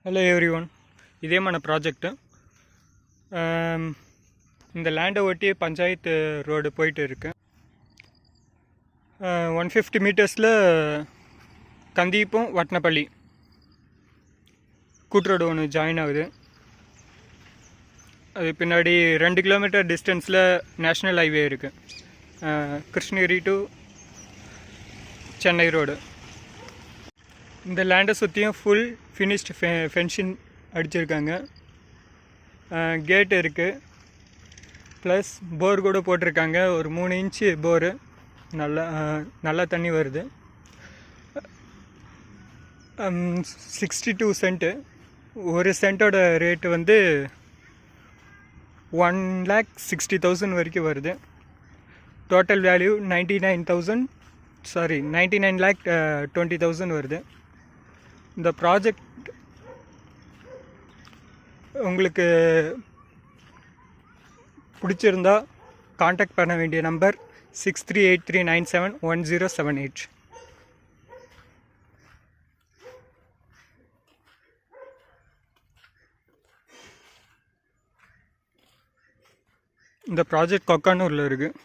Hello everyone, இதே మన project. இந்த லேண்டை ஒட்டி பஞ்சாயத்து ரோடு போயிட்டு இருக்கு. 150 மீட்டர்ஸில் கந்தீப்பும் வட்டனப்பள்ளி கூட்ரோடு ஒன்று ஜாயின் ஆகுது. அது பின்னாடி 2 கிலோமீட்டர் டிஸ்டன்ஸில் நேஷ்னல் ஹைவே இருக்குது, கிருஷ்ணகிரி டு சென்னை ரோடு. இந்த லேண்டை சுற்றியும் ஃபுல் ஃபினிஷ்டு ஃபென்ஷிங் அடிச்சிருக்காங்க. கேட் இருக்குது, ப்ளஸ் போர் கூட போட்டிருக்காங்க. ஒரு 3 இன்ச்சு போரு, நல்லா தண்ணி வருது. 62 சென்ட்டு. ஒரு சென்ட்டோட ரேட்டு வந்து 1,60,000 வரைக்கும் வருது. டோட்டல் வேல்யூ 99,20,000 வருது. இந்த ப்ராஜெக்ட் உங்களுக்கு பிடிச்சிருந்தா காண்டாக்ட் பண்ண வேண்டிய நம்பர் 6383971078. இந்த ப்ராஜெக்ட் கொக்கானூரில் இருக்குது.